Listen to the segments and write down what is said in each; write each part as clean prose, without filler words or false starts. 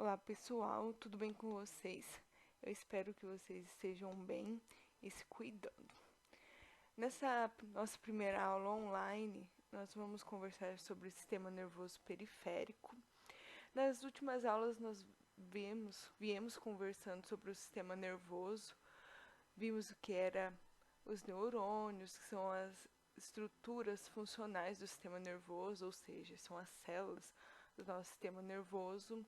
Olá pessoal, tudo bem com vocês? Eu espero que vocês estejam bem e se cuidando. Nessa nossa primeira aula online, nós vamos conversar sobre o sistema nervoso periférico. Nas últimas aulas nós viemos conversando sobre o sistema nervoso, vimos o que era os neurônios, que são as estruturas funcionais do sistema nervoso, ou seja, são as células do nosso sistema nervoso.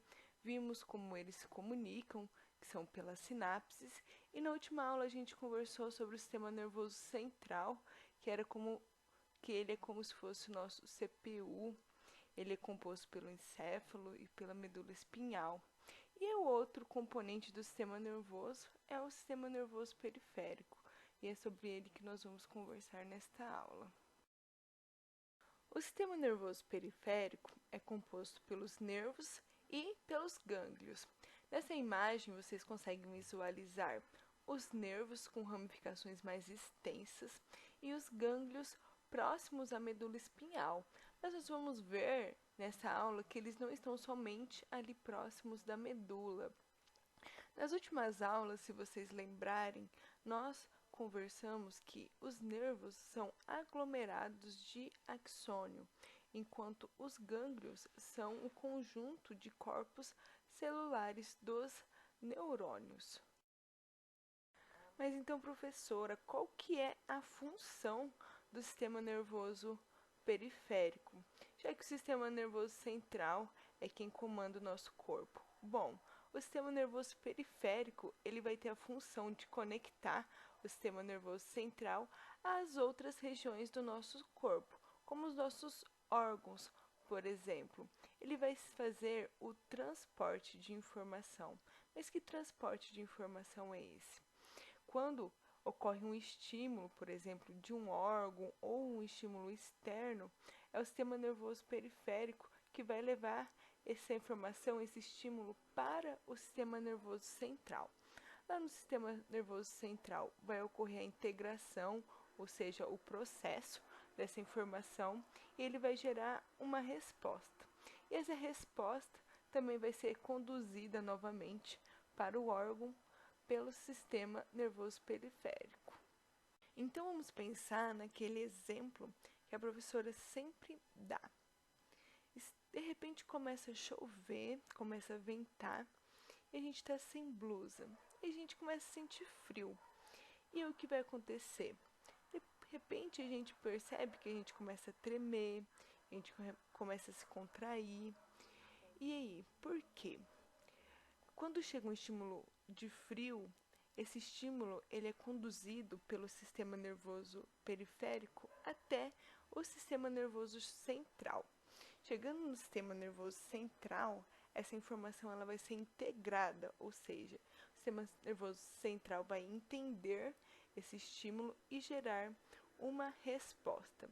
Vimos como eles se comunicam, que são pelas sinapses, e na última aula a gente conversou sobre o sistema nervoso central, que ele é como se fosse o nosso CPU. Ele é composto pelo encéfalo e pela medula espinhal. E o outro componente do sistema nervoso é o sistema nervoso periférico, e é sobre ele que nós vamos conversar nesta aula. O sistema nervoso periférico é composto pelos nervos e pelos gânglios. Nessa imagem, vocês conseguem visualizar os nervos com ramificações mais extensas e os gânglios próximos à medula espinhal. Mas nós vamos ver nessa aula que eles não estão somente ali próximos da medula. Nas últimas aulas, se vocês lembrarem, nós conversamos que os nervos são aglomerados de axônio, enquanto os gânglios são o conjunto de corpos celulares dos neurônios. Mas então, professora, qual que é a função do sistema nervoso periférico? Já que o sistema nervoso central é quem comanda o nosso corpo. Bom, o sistema nervoso periférico, ele vai ter a função de conectar o sistema nervoso central às outras regiões do nosso corpo, como os nossos órgãos, por exemplo. Ele vai fazer o transporte de informação. Mas que transporte de informação é esse? Quando ocorre um estímulo, por exemplo, de um órgão ou um estímulo externo, é o sistema nervoso periférico que vai levar essa informação, esse estímulo para o sistema nervoso central. Lá no sistema nervoso central vai ocorrer a integração, ou seja, o processo dessa informação, e ele vai gerar uma resposta. E essa resposta também vai ser conduzida novamente para o órgão pelo sistema nervoso periférico. Então vamos pensar naquele exemplo que a professora sempre dá. De repente começa a chover, começa a ventar, e a gente está sem blusa, e a gente começa a sentir frio. E o que vai acontecer? De repente a gente percebe que a gente começa a tremer, a gente começa a se contrair. E aí, por quê? Quando chega um estímulo de frio, esse estímulo ele é conduzido pelo sistema nervoso periférico até o sistema nervoso central. Chegando no sistema nervoso central, essa informação ela vai ser integrada, ou seja, o sistema nervoso central vai entender esse estímulo e gerar uma resposta.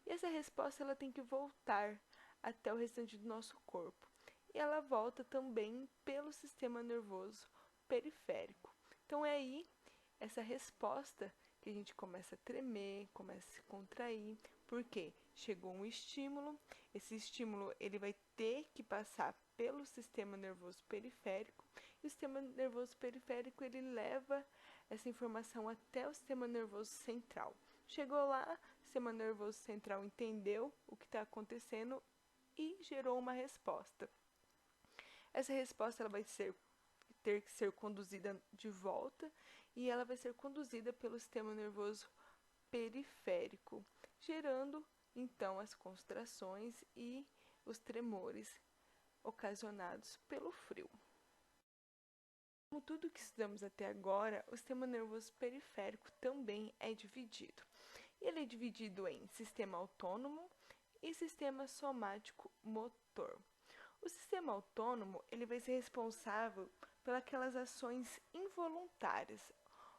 E essa resposta ela tem que voltar até o restante do nosso corpo. E ela volta também pelo sistema nervoso periférico. Então é aí essa resposta que a gente começa a tremer, começa a se contrair, porque chegou um estímulo, esse estímulo ele vai ter que passar pelo sistema nervoso periférico, e o sistema nervoso periférico ele leva essa informação até o sistema nervoso central. Chegou lá, o sistema nervoso central entendeu o que está acontecendo e gerou uma resposta. Essa resposta ela vai ter que ser conduzida de volta, e ela vai ser conduzida pelo sistema nervoso periférico, gerando então as contrações e os tremores ocasionados pelo frio. Como tudo que estudamos até agora, o sistema nervoso periférico também é dividido. Ele é dividido em sistema autônomo e sistema somático motor. O sistema autônomo ele vai ser responsável pelas ações involuntárias,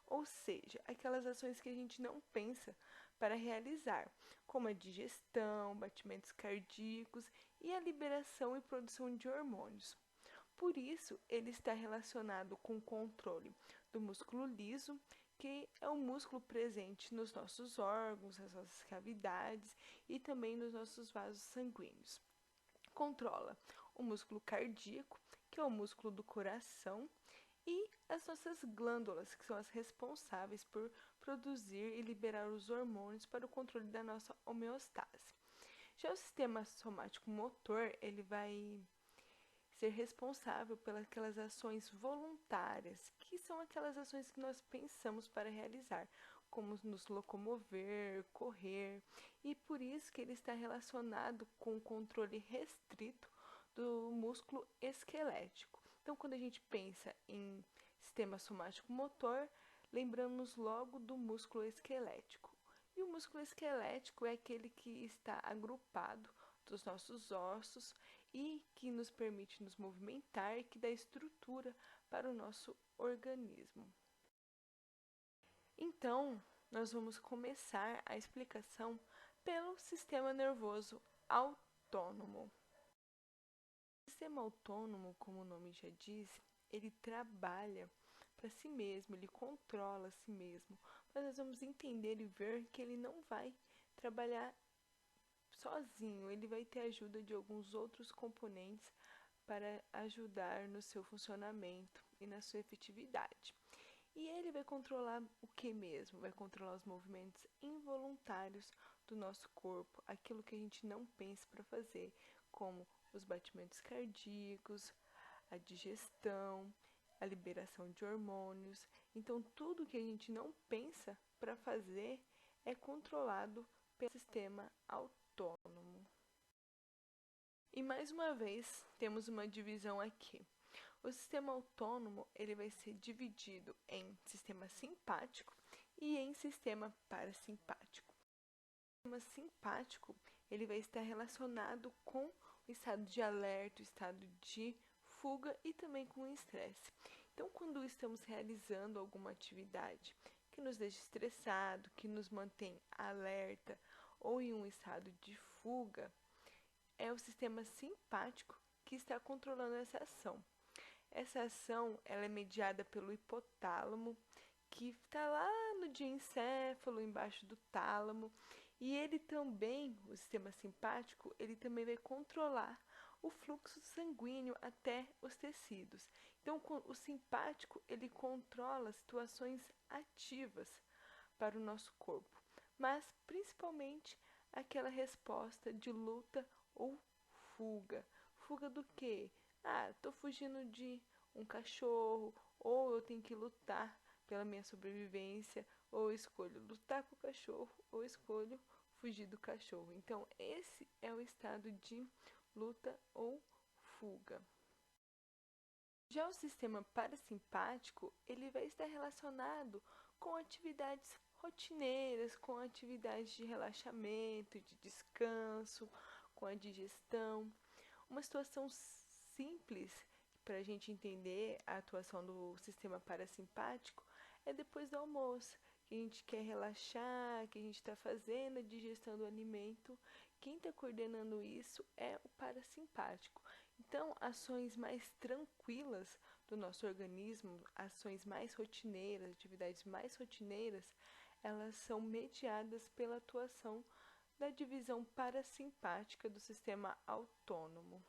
ou seja, aquelas ações que a gente não pensa para realizar, como a digestão, batimentos cardíacos e a liberação e produção de hormônios. Por isso, ele está relacionado com o controle do músculo liso, que é um músculo presente nos nossos órgãos, nas nossas cavidades e também nos nossos vasos sanguíneos. Controla o músculo cardíaco, que é o músculo do coração, e as nossas glândulas, que são as responsáveis por produzir e liberar os hormônios para o controle da nossa homeostase. Já o sistema somático motor, ele vai ser responsável pelas aquelas ações voluntárias, que são aquelas ações que nós pensamos para realizar, como nos locomover, correr, e por isso que ele está relacionado com o controle restrito do músculo esquelético. Então, quando a gente pensa em sistema somático motor, lembramos logo do músculo esquelético. E o músculo esquelético é aquele que está agrupado dos nossos ossos e que nos permite nos movimentar e que dá estrutura para o nosso organismo. Então, nós vamos começar a explicação pelo sistema nervoso autônomo. O sistema autônomo, como o nome já diz, ele trabalha para si mesmo, ele controla a si mesmo. Mas nós vamos entender e ver que ele não vai trabalhar sozinho, ele vai ter ajuda de alguns outros componentes para ajudar no seu funcionamento e na sua efetividade. E ele vai controlar o que mesmo? Vai controlar os movimentos involuntários do nosso corpo, aquilo que a gente não pensa para fazer, como os batimentos cardíacos, a digestão, a liberação de hormônios. Então, tudo que a gente não pensa para fazer é controlado pelo sistema autônomo. E mais uma vez, temos uma divisão aqui. O sistema autônomo, ele vai ser dividido em sistema simpático e em sistema parasimpático. O sistema simpático, ele vai estar relacionado com o estado de alerta, o estado de fuga e também com o estresse. Então, quando estamos realizando alguma atividade que nos deixa estressado, que nos mantém alerta ou em um estado de fuga, é o sistema simpático que está controlando essa ação. Essa ação ela é mediada pelo hipotálamo, que está lá no diencéfalo, embaixo do tálamo, e ele também, o sistema simpático, ele também vai controlar o fluxo sanguíneo até os tecidos. Então, o simpático, ele controla situações ativas para o nosso corpo, mas principalmente aquela resposta de luta ou fuga. Fuga do quê? Tô fugindo de um cachorro, ou eu tenho que lutar pela minha sobrevivência, ou eu escolho lutar com o cachorro, ou escolho fugir do cachorro. Então, esse é o estado de luta ou fuga. Já o sistema parasimpático, ele vai estar relacionado com atividades rotineiras, com atividades de relaxamento, de descanso, com a digestão. Uma situação simples para a gente entender a atuação do sistema parasimpático é depois do almoço, que a gente quer relaxar, que a gente está fazendo a digestão do alimento. Quem está coordenando isso é o parasimpático. Então, ações mais tranquilas do nosso organismo, ações mais rotineiras, atividades mais rotineiras, elas são mediadas pela atuação da divisão parasimpática do sistema autônomo.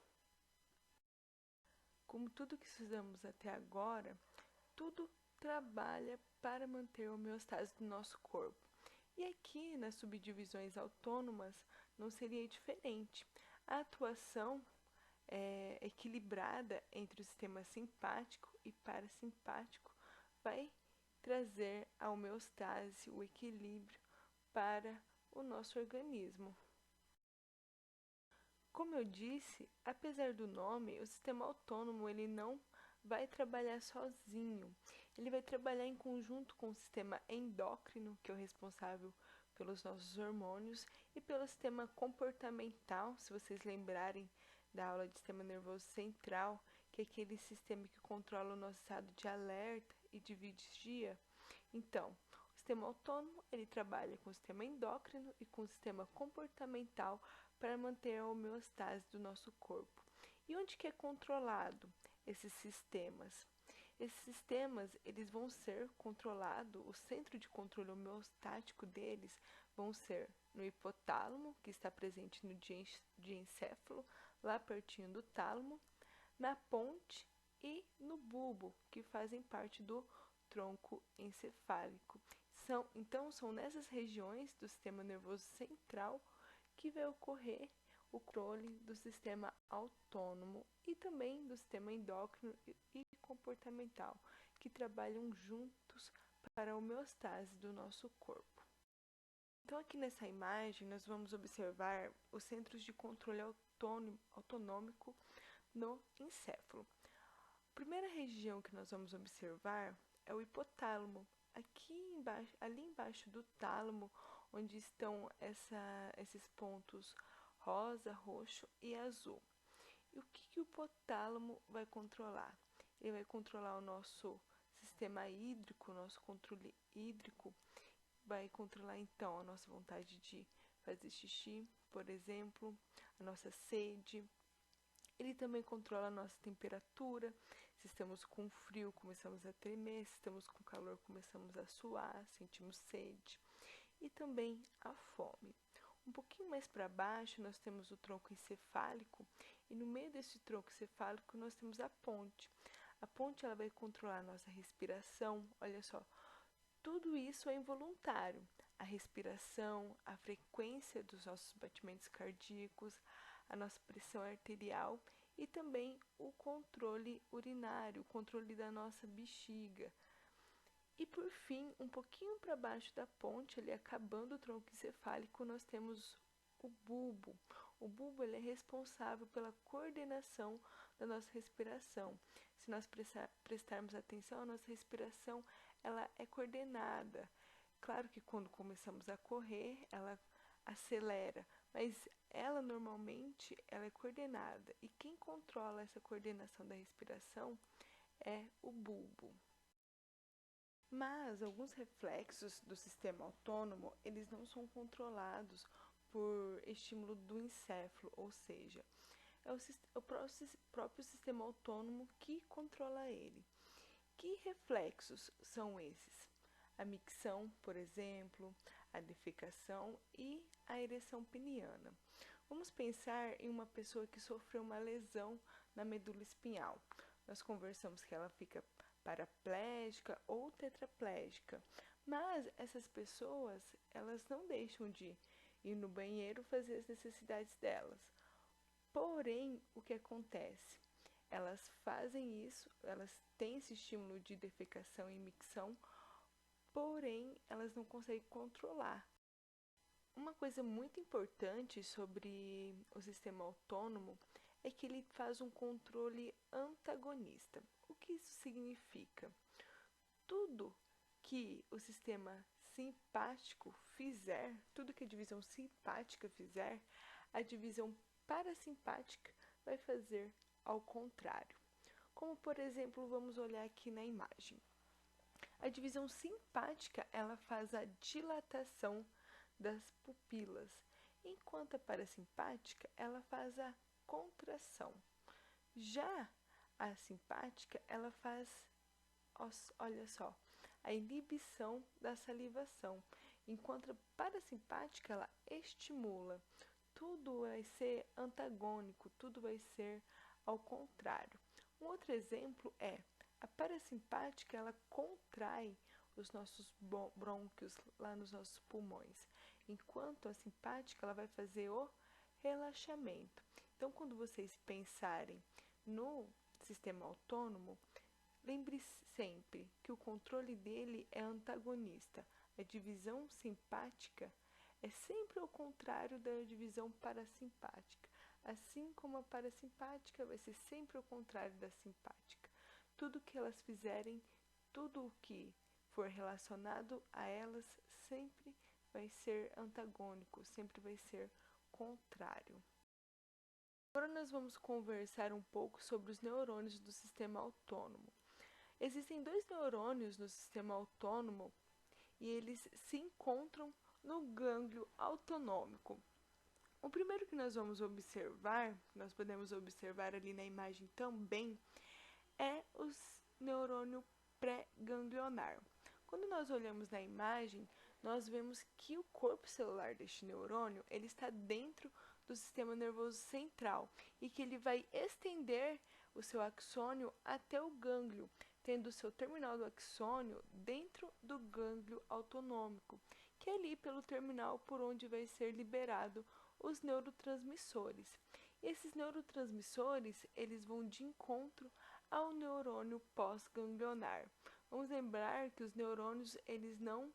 Como tudo que estudamos até agora, tudo trabalha para manter a homeostase do nosso corpo. E aqui, nas subdivisões autônomas, não seria diferente. A atuação equilibrada entre o sistema simpático e parasimpático vai trazer a homeostase, o equilíbrio para o nosso organismo. Como eu disse, apesar do nome, o sistema autônomo ele não vai trabalhar sozinho. Ele vai trabalhar em conjunto com o sistema endócrino, que é o responsável pelos nossos hormônios, e pelo sistema comportamental, se vocês lembrarem da aula de sistema nervoso central, que é aquele sistema que controla o nosso estado de alerta e de vigia. Então, o sistema autônomo, ele trabalha com o sistema endócrino e com o sistema comportamental para manter a homeostase do nosso corpo. E onde que é controlado esses sistemas? Esses sistemas, eles vão ser controlados, o centro de controle homeostático deles vão ser no hipotálamo, que está presente no diencéfalo, lá pertinho do tálamo, na ponte bulbo, que fazem parte do tronco encefálico. Então, são nessas regiões do sistema nervoso central que vai ocorrer o controle do sistema autônomo e também do sistema endócrino e comportamental, que trabalham juntos para a homeostase do nosso corpo. Então, aqui nessa imagem, nós vamos observar os centros de controle autonômico no encéfalo. A primeira região que nós vamos observar é o hipotálamo. Aqui embaixo, ali embaixo do tálamo, onde estão esses pontos rosa, roxo e azul. E o que o hipotálamo vai controlar? Ele vai controlar o nosso sistema hídrico, o nosso controle hídrico, vai controlar então a nossa vontade de fazer xixi, por exemplo, a nossa sede. Ele também controla a nossa temperatura. Se estamos com frio, começamos a tremer. Se estamos com calor, começamos a suar, sentimos sede. E também a fome. Um pouquinho mais para baixo, nós temos o tronco encefálico. E no meio desse tronco encefálico, nós temos a ponte. A ponte ela vai controlar a nossa respiração. Olha só, tudo isso é involuntário. A respiração, a frequência dos nossos batimentos cardíacos, a nossa pressão arterial e também o controle urinário, o controle da nossa bexiga. E por fim, um pouquinho para baixo da ponte, ali acabando o tronco encefálico, nós temos o bulbo. O bulbo ele é responsável pela coordenação da nossa respiração. Se nós prestarmos atenção, a nossa respiração ela é coordenada. Claro que quando começamos a correr, ela acelera, mas ela normalmente ela é coordenada. E quem controla essa coordenação da respiração é o bulbo. Mas alguns reflexos do sistema autônomo, eles não são controlados por estímulo do encéfalo, ou seja, é o próprio sistema autônomo que controla ele. Que reflexos são esses? A micção, por exemplo, a defecação e a ereção peniana. Vamos pensar em uma pessoa que sofreu uma lesão na medula espinhal. Nós conversamos que ela fica paraplégica ou tetraplégica, mas essas pessoas, elas não deixam de ir no banheiro fazer as necessidades delas. Porém, o que acontece? Elas fazem isso, elas têm esse estímulo de defecação e micção, porém, elas não conseguem controlar. Uma coisa muito importante sobre o sistema autônomo é que ele faz um controle antagonista. O que isso significa? Tudo que o sistema simpático fizer, tudo que a divisão simpática fizer, a divisão parasimpática vai fazer ao contrário. Como, por exemplo, vamos olhar aqui na imagem. A divisão simpática, ela faz a dilatação das pupilas, enquanto a parasimpática, ela faz a contração. Já a simpática, ela faz, olha só, a inibição da salivação, enquanto a parasimpática, ela estimula. Tudo vai ser antagônico, tudo vai ser ao contrário. Um outro exemplo é a parasimpática, ela contrai os nossos brônquios lá nos nossos pulmões, enquanto a simpática ela vai fazer o relaxamento. Então, quando vocês pensarem no sistema autônomo, lembre sempre que o controle dele é antagonista. A divisão simpática é sempre ao contrário da divisão parasimpática, assim como a parasimpática vai ser sempre ao contrário da simpática. Tudo que elas fizerem, tudo o que for relacionado a elas, sempre vai ser antagônico, sempre vai ser contrário. Agora nós vamos conversar um pouco sobre os neurônios do sistema autônomo. Existem dois neurônios no sistema autônomo e eles se encontram no gânglio autonômico. O primeiro que nós vamos observar, nós podemos observar ali na imagem também, é o neurônio pré-ganglionar. Quando nós olhamos na imagem, nós vemos que o corpo celular deste neurônio ele está dentro do sistema nervoso central e que ele vai estender o seu axônio até o gânglio, tendo o seu terminal do axônio dentro do gânglio autonômico, que é ali pelo terminal por onde vai ser liberado os neurotransmissores. Esses neurotransmissores, eles vão de encontro ao neurônio pós-ganglionar. Vamos lembrar que os neurônios, eles não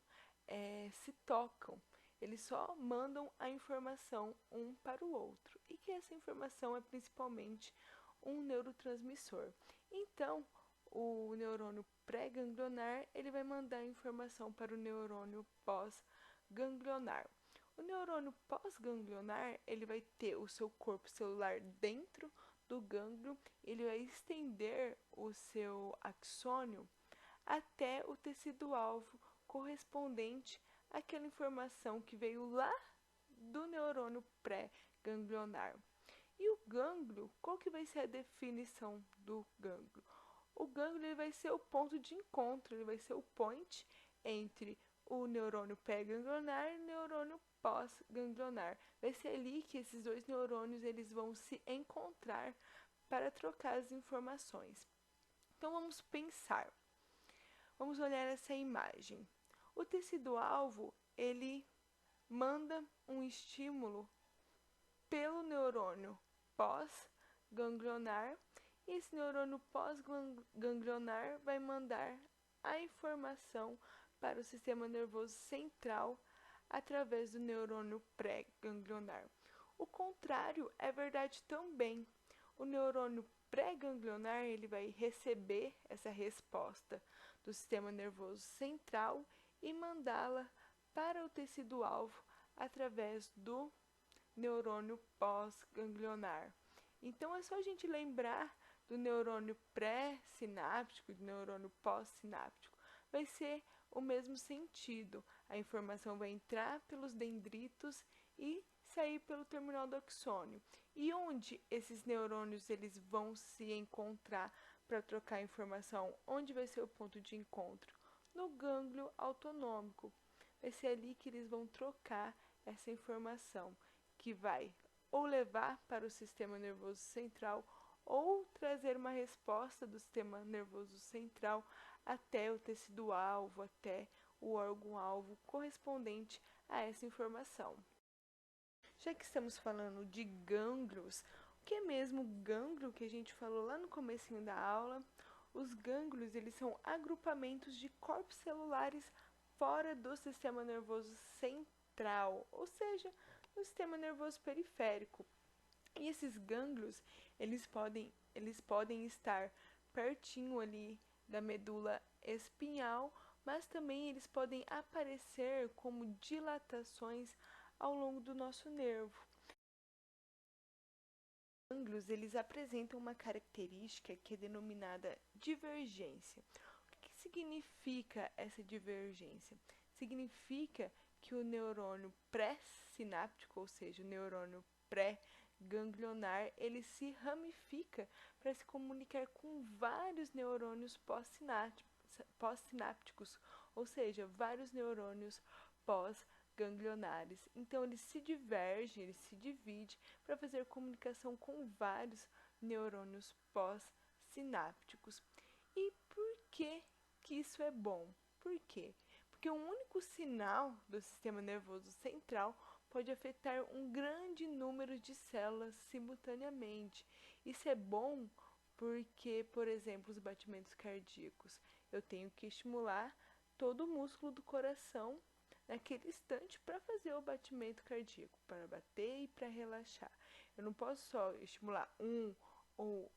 se tocam, eles só mandam a informação um para o outro, e que essa informação é principalmente um neurotransmissor. Então, o neurônio pré-ganglionar, ele vai mandar a informação para o neurônio pós-ganglionar. O neurônio pós-ganglionar, ele vai ter o seu corpo celular dentro do gânglio, ele vai estender o seu axônio até o tecido-alvo correspondente àquela informação que veio lá do neurônio pré-ganglionar. E o gânglio, qual que vai ser a definição do gânglio? O gânglio ele vai ser o ponto de encontro, ele vai ser o point entre o neurônio pré-ganglionar e o neurônio pós-ganglionar. Vai ser ali que esses dois neurônios eles vão se encontrar para trocar as informações. Então vamos pensar. Vamos olhar essa imagem. O tecido-alvo, ele manda um estímulo pelo neurônio pós-ganglionar, e esse neurônio pós-ganglionar vai mandar a informação para o sistema nervoso central através do neurônio pré-ganglionar. O contrário é verdade também. O neurônio pré-ganglionar ele vai receber essa resposta do sistema nervoso central e mandá-la para o tecido-alvo através do neurônio pós-ganglionar. Então é só a gente lembrar do neurônio pré-sináptico e do neurônio pós-sináptico. Vai ser o mesmo sentido. A informação vai entrar pelos dendritos e sair pelo terminal do axônio. E onde esses neurônios eles vão se encontrar para trocar informação? Onde vai ser o ponto de encontro? No gânglio autonômico. Vai ser ali que eles vão trocar essa informação, que vai ou levar para o sistema nervoso central ou trazer uma resposta do sistema nervoso central até o tecido-alvo, até o órgão-alvo correspondente a essa informação. Já que estamos falando de gânglios, o que é mesmo gânglio que a gente falou lá no comecinho da aula? Os gânglios, eles são agrupamentos de corpos celulares fora do sistema nervoso central, ou seja, no sistema nervoso periférico. E esses gânglios, eles podem estar pertinho ali da medula espinhal, mas também eles podem aparecer como dilatações ao longo do nosso nervo. Os gânglios, eles apresentam uma característica que é denominada divergência. O que significa essa divergência? Significa que o neurônio pré-sináptico, ou seja, o neurônio pré-ganglionar, ele se ramifica para se comunicar com vários neurônios pós-sinápticos, ou seja, vários neurônios pós-ganglionares. Então, ele se diverge, ele se divide para fazer comunicação com vários neurônios pós-sinápticos. E por que isso é bom? Por quê? Porque um único sinal do sistema nervoso central pode afetar um grande número de células simultaneamente. Isso é bom porque, por exemplo, os batimentos cardíacos, eu tenho que estimular todo o músculo do coração naquele instante para fazer o batimento cardíaco, para bater e para relaxar. Eu não posso só estimular uma ou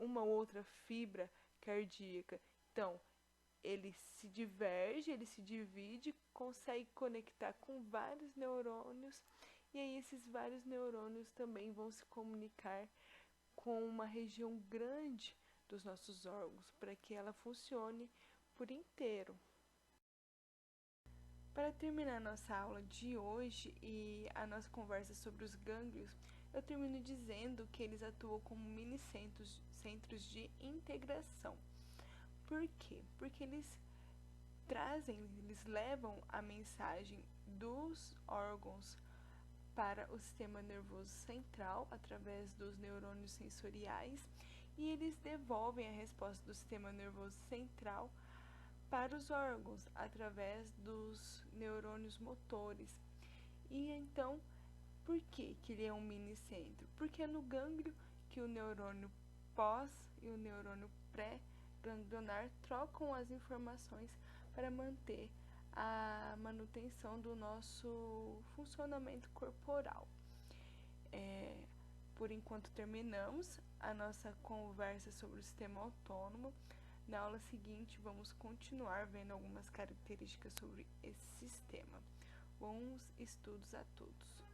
outra fibra cardíaca. Então, ele se diverge, ele se divide, consegue conectar com vários neurônios, e aí esses vários neurônios também vão se comunicar com uma região grande dos nossos órgãos, para que ela funcione por inteiro. Para terminar nossa aula de hoje e a nossa conversa sobre os gânglios, eu termino dizendo que eles atuam como mini centros de integração. Por quê? Porque eles levam a mensagem dos órgãos para o sistema nervoso central através dos neurônios sensoriais, e eles devolvem a resposta do sistema nervoso central para os órgãos através dos neurônios motores. E então, por que ele é um minicentro? Porque é no gânglio que o neurônio pós e o neurônio pré-ganglionar trocam as informações para manter a manutenção do nosso funcionamento corporal. Por enquanto terminamos a nossa conversa sobre o sistema autônomo. Na aula seguinte vamos continuar vendo algumas características sobre esse sistema. Bons estudos a todos!